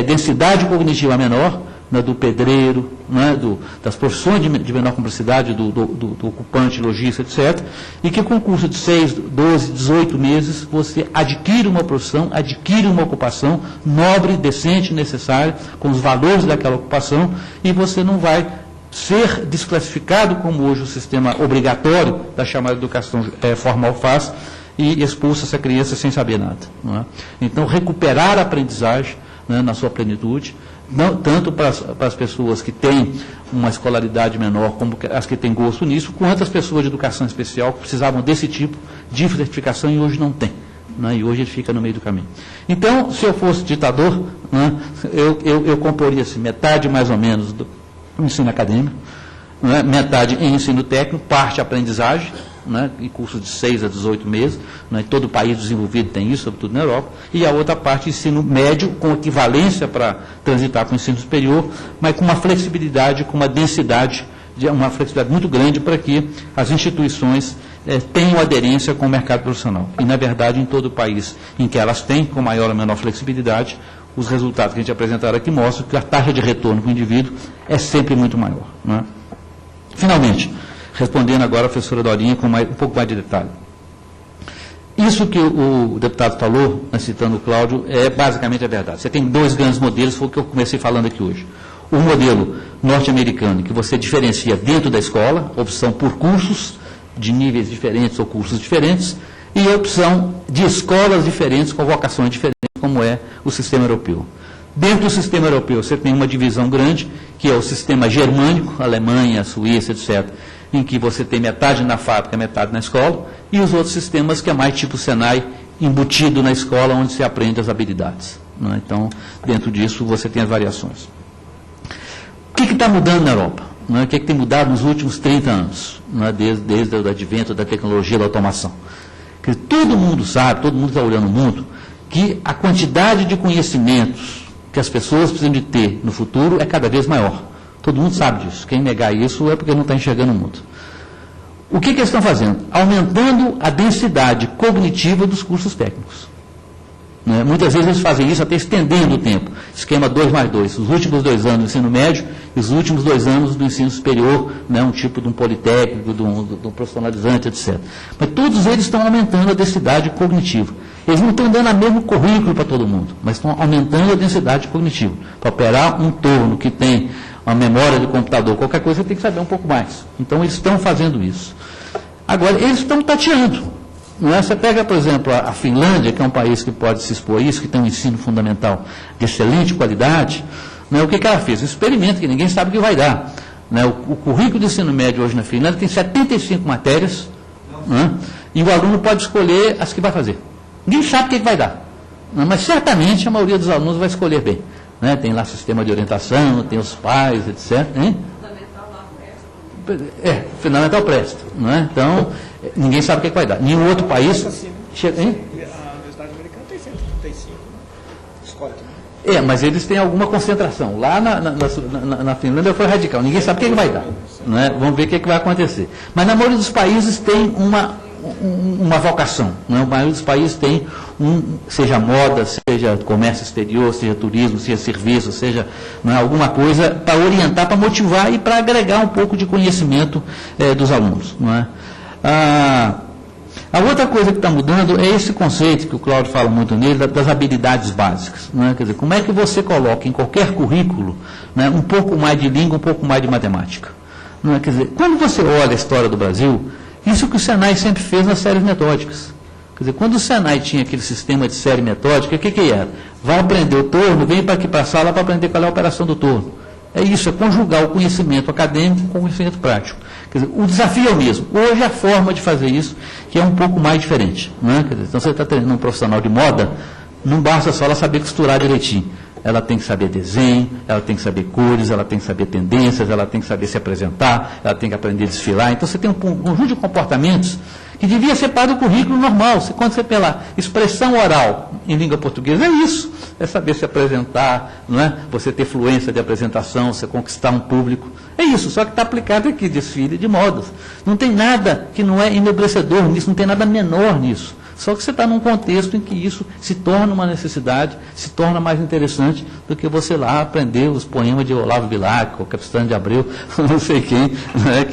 densidade cognitiva menor, né, do pedreiro, né, das profissões de menor complexidade, do ocupante, lojista, etc., e que com curso de 6, 12, 18 meses, você adquire uma profissão, adquire uma ocupação nobre, decente, necessária, com os valores daquela ocupação, e você não vai ser desclassificado, como hoje o sistema obrigatório da chamada educação formal faz, e expulsa essa criança sem saber nada. Não é? Então, recuperar a aprendizagem, né, na sua plenitude, não, tanto para as pessoas que têm uma escolaridade menor, como as que têm gosto nisso, quanto as pessoas de educação especial que precisavam desse tipo de certificação e hoje não tem. Né, e hoje ele fica no meio do caminho. Então, se eu fosse ditador, né, eu comporia assim, metade mais ou menos do ensino acadêmico, né, metade em ensino técnico, parte aprendizagem, né, em cursos de 6 a 18 meses, né, todo o país desenvolvido tem isso, sobretudo na Europa, e a outra parte ensino médio, com equivalência para transitar para o ensino superior, mas com uma flexibilidade, com uma densidade, uma flexibilidade muito grande para que as instituições tenham aderência com o mercado profissional. E, na verdade, em todo o país em que elas têm, com maior ou menor flexibilidade, os resultados que a gente apresentaram aqui mostram que a taxa de retorno para o indivíduo é sempre muito maior. Não é? Finalmente, respondendo agora a professora Dorinha com um pouco mais de detalhe. Isso que o deputado falou, né, citando o Cláudio, é basicamente a verdade. Você tem dois grandes modelos, foi o que eu comecei falando aqui hoje. O modelo norte-americano, que você diferencia dentro da escola, opção por cursos de níveis diferentes ou cursos diferentes, e a opção de escolas diferentes com vocações diferentes, como é o sistema europeu. Dentro do sistema europeu, você tem uma divisão grande, que é o sistema germânico, Alemanha, Suíça, etc., em que você tem metade na fábrica, metade na escola, e os outros sistemas que é mais tipo Senai, embutido na escola, onde se aprende as habilidades. Né? Então, dentro disso, você tem as variações. O que está mudando na Europa? Né? O que tem mudado nos últimos 30 anos, né? desde o advento da tecnologia da automação? Que todo mundo sabe, todo mundo está olhando o mundo, que a quantidade de conhecimentos que as pessoas precisam de ter no futuro é cada vez maior. Todo mundo sabe disso. Quem negar isso é porque não está enxergando o mundo. O que eles estão fazendo? Aumentando a densidade cognitiva dos cursos técnicos. Né? Muitas vezes eles fazem isso até estendendo o tempo. Esquema 2+2. Os últimos 2 anos do ensino médio e os últimos 2 anos do ensino superior, né? Um tipo de um politécnico, de um profissionalizante, etc. Mas todos eles estão aumentando a densidade cognitiva. Eles não estão dando o mesmo currículo para todo mundo, mas estão aumentando a densidade cognitiva. Para operar um torno que tem uma memória de computador, qualquer coisa, você tem que saber um pouco mais. Então, eles estão fazendo isso. Agora, eles estão tateando. Não é? Você pega, por exemplo, a Finlândia, que é um país que pode se expor a isso, que tem um ensino fundamental de excelente qualidade, né? O que ela fez? Um experimento que ninguém sabe o que vai dar. Né? O currículo de ensino médio hoje na Finlândia tem 75 matérias, né? E o aluno pode escolher as que vai fazer. Ninguém sabe o que vai dar. Né? Mas certamente a maioria dos alunos vai escolher bem. Né? Tem lá sistema de orientação, tem os pais, etc. Hein? Fundamental presta. Né? Então, ninguém sabe o que vai dar. Nenhum outro país. Hein? A Universidade Americana tem 135 escolas. Mas eles têm alguma concentração. Lá na Finlândia foi radical. Ninguém sabe o que vai dar. Né? Vamos ver o que vai acontecer. Mas na maioria dos países tem uma vocação. Né? A maioria dos países tem, seja moda, seja comércio exterior, seja turismo, seja serviço, seja alguma coisa para orientar, para motivar e para agregar um pouco de conhecimento dos alunos. Não é? A outra coisa que está mudando é esse conceito, que o Cláudio fala muito nele, das habilidades básicas. Não é? Quer dizer, como é que você coloca em qualquer currículo, né, um pouco mais de língua, um pouco mais de matemática? Não é? Quer dizer, quando você olha a história do Brasil, isso que o Senai sempre fez nas séries metódicas. Quer dizer, quando o Senai tinha aquele sistema de série metódica, o que era? Vai aprender o torno, vem para aqui para a sala para aprender qual é a operação do torno. É isso, é conjugar o conhecimento acadêmico com o conhecimento prático. Quer dizer, o desafio é o mesmo. Hoje a forma de fazer isso que é um pouco mais diferente. Né? Quer dizer, então você está treinando um profissional de moda, não basta só ela saber costurar direitinho. Ela tem que saber desenho, ela tem que saber cores, ela tem que saber tendências, ela tem que saber se apresentar, ela tem que aprender a desfilar. Então você tem um conjunto de comportamentos que devia ser parte do currículo normal. Quando você pela expressão oral em língua portuguesa, é isso. É saber se apresentar, não é? Você ter fluência de apresentação, você conquistar um público. É isso, só que está aplicado aqui, desfile de modas. Não tem nada que não é enobrecedor nisso, não tem nada menor nisso. Só que você está num contexto em que isso se torna uma necessidade, se torna mais interessante do que você lá aprender os poemas de Olavo Bilac, ou Capistrano de Abreu, não sei quem, né,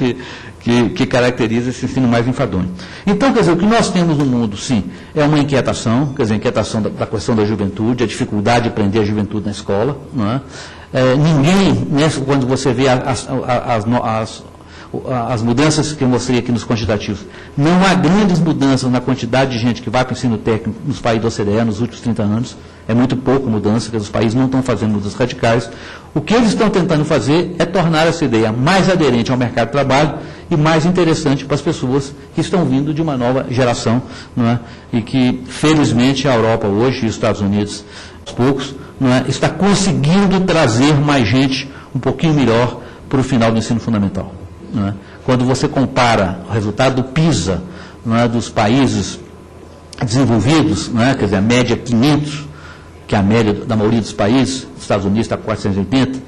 que caracteriza esse ensino mais enfadonho. Então, quer dizer, o que nós temos no mundo, sim, é uma inquietação, quer dizer, a inquietação da questão da juventude, a dificuldade de aprender a juventude na escola. Não é? Ninguém, né, quando você vê as mudanças que eu mostrei aqui nos quantitativos, não há grandes mudanças na quantidade de gente que vai para o ensino técnico nos países da OCDE nos últimos 30 anos. É muito pouco mudança, que os países não estão fazendo mudanças radicais. O que eles estão tentando fazer é tornar essa ideia mais aderente ao mercado de trabalho e mais interessante para as pessoas que estão vindo de uma nova geração, não é? E que, felizmente, a Europa hoje e os Estados Unidos, aos poucos, não é? Está conseguindo trazer mais gente um pouquinho melhor para o final do ensino fundamental. Não é? Quando você compara o resultado do PISA, não é, dos países desenvolvidos, não é, quer dizer, a média 500, que é a média da maioria dos países, os Estados Unidos está 480,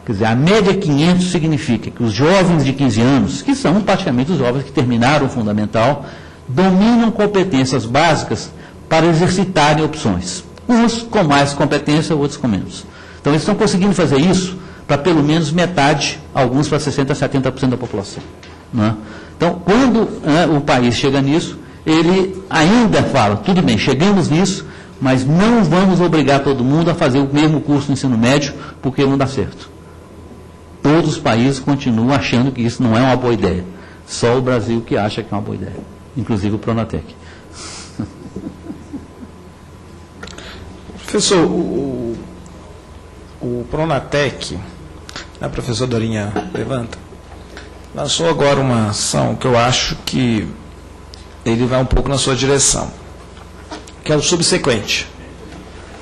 quer dizer, a média 500 significa que os jovens de 15 anos, que são praticamente os jovens que terminaram o fundamental, dominam competências básicas para exercitarem opções. Uns com mais competência, outros com menos. Então, eles estão conseguindo fazer isso para pelo menos metade, alguns para 60% a 70% da população. Não é? Então, quando o país chega nisso, ele ainda fala, tudo bem, chegamos nisso, mas não vamos obrigar todo mundo a fazer o mesmo curso no ensino médio, porque não dá certo. Todos os países continuam achando que isso não é uma boa ideia. Só o Brasil que acha que é uma boa ideia, inclusive o Pronatec. Professor, o Pronatec, a professora Dorinha levanta, lançou agora uma ação que eu acho que ele vai um pouco na sua direção, que é o subsequente,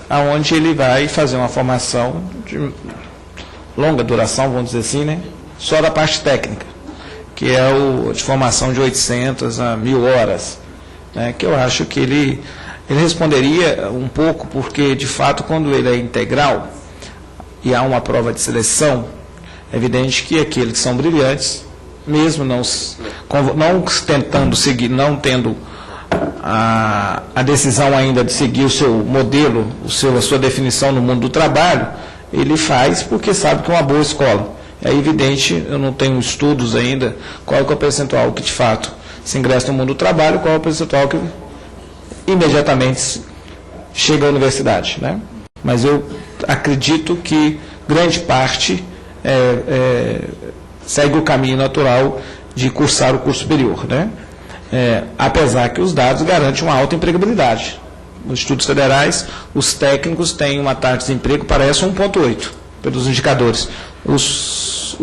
aonde ele vai fazer uma formação de longa duração, vamos dizer assim, né? Só da parte técnica, que é o de formação de 800 a 1000 horas, né? Que eu acho que ele responderia um pouco, porque, de fato, quando ele é integral e há uma prova de seleção, é evidente que aqueles que são brilhantes, mesmo não tentando seguir, não tendo a decisão ainda de seguir o seu modelo, a sua definição no mundo do trabalho, ele faz porque sabe que é uma boa escola. É evidente, eu não tenho estudos ainda, qual é o percentual que de fato se ingressa no mundo do trabalho, qual é o percentual que imediatamente chega à universidade, né? Mas eu acredito que grande parte segue o caminho natural de cursar o curso superior, né? Apesar que os dados garantem uma alta empregabilidade. Nos institutos federais, os técnicos têm uma taxa de desemprego, parece 1,8, pelos indicadores. Os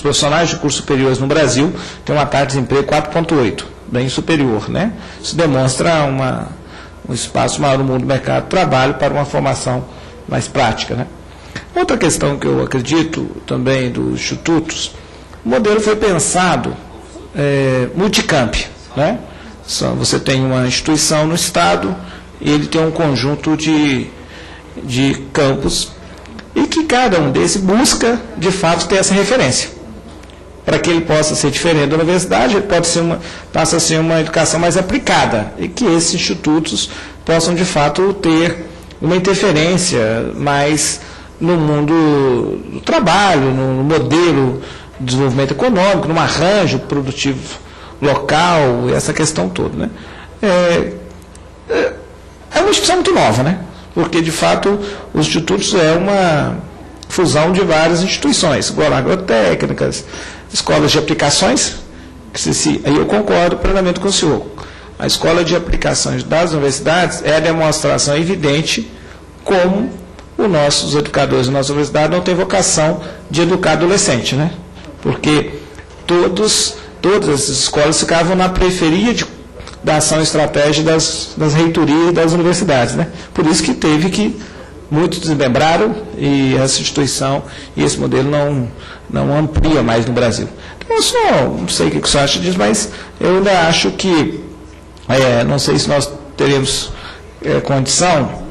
profissionais de cursos superiores no Brasil têm uma taxa de desemprego 4,8, bem superior, né? Isso demonstra um espaço maior no mundo do mercado de trabalho para uma formação mais prática, né? Outra questão que eu acredito também dos institutos, o modelo foi pensado multicamp, né? Você tem uma instituição no Estado e ele tem um conjunto de campos e que cada um desses busca, de fato, ter essa referência. Para que ele possa ser diferente da universidade, ele passa a ser uma educação mais aplicada e que esses institutos possam, de fato, ter uma interferência mais no mundo do trabalho, no modelo de desenvolvimento econômico, no arranjo produtivo local, essa questão toda, né? É uma instituição muito nova, né? Porque, de fato, os institutos é uma fusão de várias instituições, agrotécnicas, escolas de aplicações, aí eu concordo plenamente com o senhor. A escola de aplicações das universidades é a demonstração evidente como os nossos educadores da nossa universidade não têm vocação de educar adolescente, né? Porque todas essas escolas ficavam na periferia da ação estratégica das reitorias das universidades, né? Por isso que muitos desmembraram e essa instituição e esse modelo não amplia mais no Brasil. Então, eu não sei o que você acha disso, mas eu ainda acho que, não sei se nós teremos condição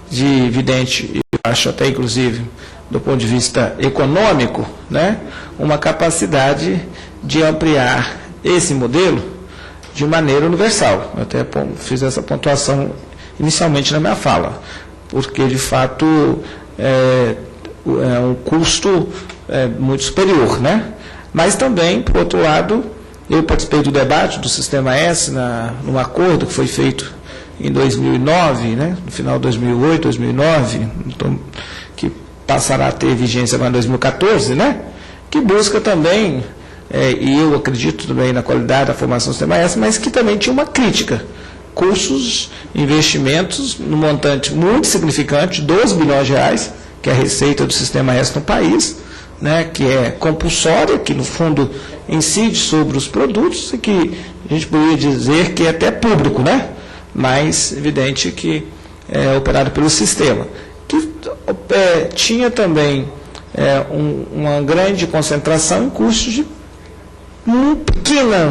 de, evidente, eu acho até inclusive do ponto de vista econômico, né, uma capacidade de ampliar esse modelo de maneira universal. Eu até fiz essa pontuação inicialmente na minha fala, porque, de fato, é um custo muito superior, né? Mas também, por outro lado, eu participei do debate do Sistema S, num acordo que foi feito em 2009, né? No final de 2008, 2009, que passará a ter vigência agora em 2014, né? Que busca também, e eu acredito também na qualidade da formação do Sistema S, mas que também tinha uma crítica. Cursos, investimentos, num montante muito significante, 12 bilhões de reais, que é a receita do Sistema S no país, né, que é compulsória, que no fundo incide sobre os produtos e que a gente poderia dizer que é até público, né, mas evidente que é operado pelo sistema. Que tinha também uma grande concentração em cursos de muito pequena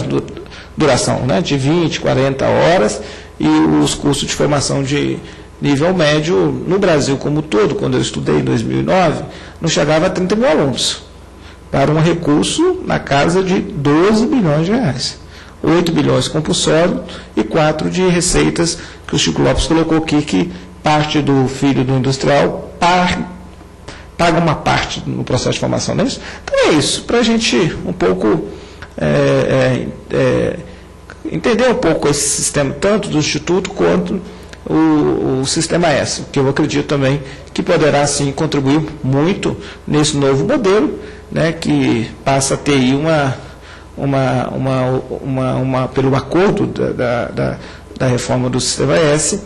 duração, né, de 20, 40 horas, e os cursos de formação de nível médio, no Brasil como um todo, quando eu estudei em 2009, não chegava a 30 mil alunos, para um recurso na casa de 12 bilhões de reais. 8 bilhões compulsório e 4 de receitas, que o Chico Lopes colocou aqui, que parte do filho do industrial paga uma parte no processo de formação, não é isso? Então é isso, para a gente um pouco entender um pouco esse sistema, tanto do Instituto quanto o Sistema S, que eu acredito também que poderá, sim, contribuir muito nesse novo modelo, né, que passa a ter aí pelo acordo da reforma do Sistema S,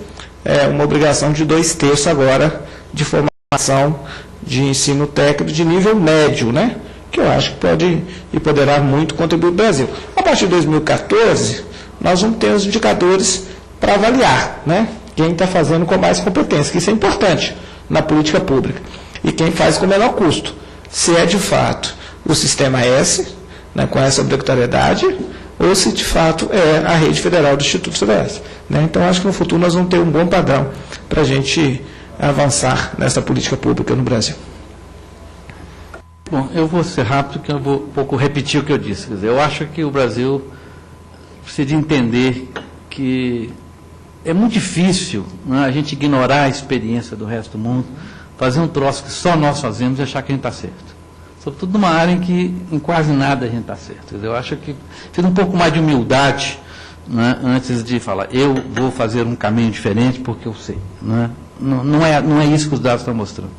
uma obrigação de 2/3 agora de formação de ensino técnico de nível médio, né, que eu acho que pode e poderá muito contribuir para o Brasil. A partir de 2014, nós vamos ter os indicadores para avaliar, né, quem está fazendo com mais competência, que isso é importante na política pública, e quem faz com menor custo. Se é de fato o Sistema S, né, com essa obrigatoriedade, ou se de fato é a rede federal do Instituto Federais, né? Então, acho que no futuro nós vamos ter um bom padrão para a gente avançar nessa política pública no Brasil. Bom, eu vou ser rápido, que eu vou um pouco repetir o que eu disse. Quer dizer, eu acho que o Brasil precisa de entender que é muito difícil, né, a gente ignorar a experiência do resto do mundo, fazer um troço que só nós fazemos e achar que a gente está certo. Sobretudo numa área em que em quase nada a gente está certo. Eu acho que fiz um pouco mais de humildade, né, antes de falar, eu vou fazer um caminho diferente porque eu sei. Né? Não é isso que os dados estão mostrando.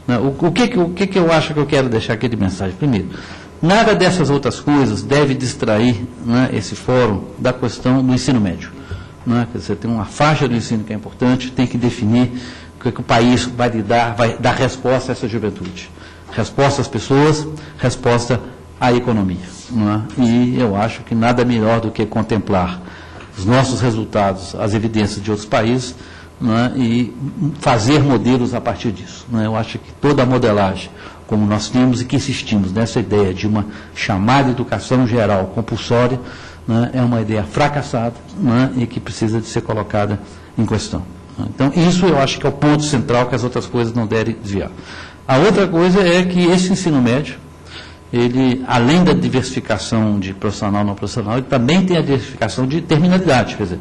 Né? O que eu acho que eu quero deixar aqui de mensagem? Primeiro, nada dessas outras coisas deve distrair, né, esse fórum da questão do ensino médio. Né? Quer dizer, tem uma faixa do ensino que é importante, tem que definir o que o país vai dar resposta a essa juventude. Resposta às pessoas, resposta à economia. Não é? E eu acho que nada melhor do que contemplar os nossos resultados, as evidências de outros países, não é? E fazer modelos a partir disso. Não é? Eu acho que toda a modelagem, como nós temos e que insistimos nessa ideia de uma chamada educação geral compulsória, não é? É uma ideia fracassada, não é? E que precisa de ser colocada em questão. Então, isso eu acho que é o ponto central que as outras coisas não devem desviar. A outra coisa é que esse ensino médio, ele, além da diversificação de profissional não profissional, ele também tem a diversificação de terminalidade. Quer dizer,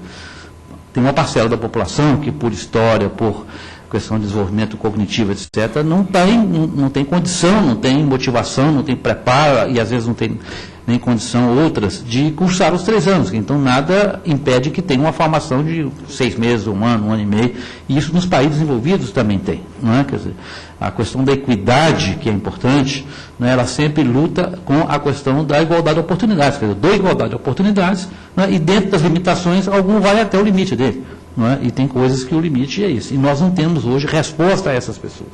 tem uma parcela da população que, por história, por questão de desenvolvimento cognitivo, etc., não tem condição, não tem motivação, não tem preparo, e às vezes não tem nem condição outras de cursar os 3 anos. Então, nada impede que tenha uma formação de 6 meses, 1 ano e meio, e isso nos países desenvolvidos também tem. Não é? Quer dizer, a questão da equidade, que é importante, né, ela sempre luta com a questão da igualdade de oportunidades. Quer dizer, dou igualdade de oportunidades, né, e dentro das limitações, algum vai até o limite dele. Não é? E tem coisas que o limite é isso. E nós não temos hoje resposta a essas pessoas.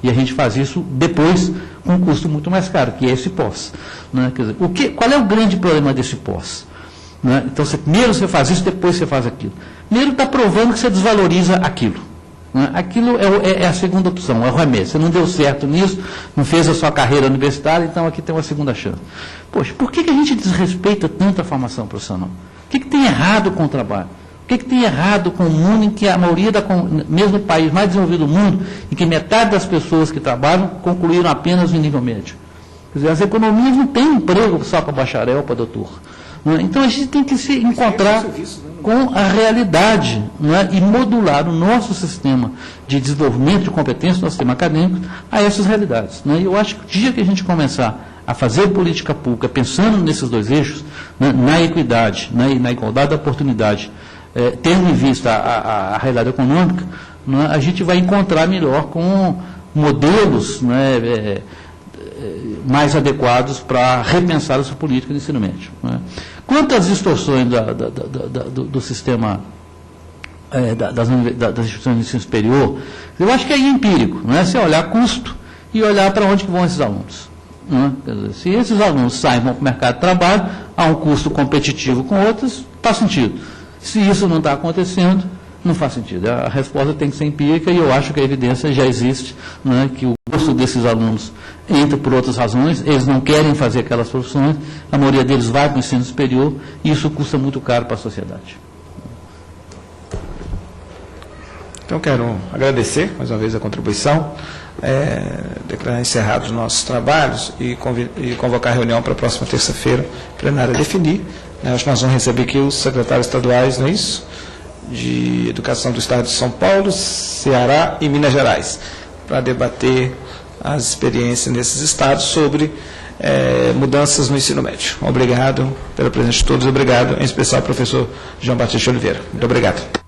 E a gente faz isso depois com um custo muito mais caro, que é esse pós. Não é? Quer dizer, qual é o grande problema desse pós? Não é? Então, primeiro você faz isso, depois você faz aquilo. Primeiro está provando que você desvaloriza aquilo. Não é? Aquilo é a segunda opção, é o remédio. Você não deu certo nisso, não fez a sua carreira universitária, então aqui tem uma segunda chance. Poxa, por que a gente desrespeita tanto a formação profissional? O que tem errado com o trabalho? O que tem errado com o mundo em que a maioria, mesmo o país mais desenvolvido do mundo, em que metade das pessoas que trabalham concluíram apenas o nível médio? Quer dizer, as economias não têm emprego só para bacharel, para doutor. Não é? Então a gente tem que se encontrar com a realidade, não é? E modular o nosso sistema de desenvolvimento de competência, nosso sistema acadêmico, a essas realidades. Não é? E eu acho que o dia que a gente começar a fazer política pública pensando nesses 2 eixos, né, na equidade, né, e na igualdade da oportunidade, tendo em vista a realidade econômica, né, a gente vai encontrar melhor com modelos, né, mais adequados para repensar essa política de ensino médio. Né. Quanto às distorções do sistema das instituições de ensino superior, eu acho que é empírico, não é? Você olhar custo e olhar para onde que vão esses alunos. Né? Quer dizer, se esses alunos saem para o mercado de trabalho, há um custo competitivo com outros, faz sentido. Se isso não está acontecendo, não faz sentido. A resposta tem que ser empírica e eu acho que a evidência já existe, né, que o custo desses alunos entra por outras razões, eles não querem fazer aquelas profissões, a maioria deles vai para o ensino superior e isso custa muito caro para a sociedade. Então, quero agradecer mais uma vez a contribuição, declarar encerrados os nossos trabalhos e convocar a reunião para a próxima terça-feira, plenária definir. Acho que nós vamos receber aqui os secretários estaduais, não é isso? De Educação do Estado de São Paulo, Ceará e Minas Gerais, para debater as experiências nesses estados sobre mudanças no ensino médio. Obrigado pela presença de todos, obrigado, em especial ao professor João Batista Oliveira. Muito obrigado.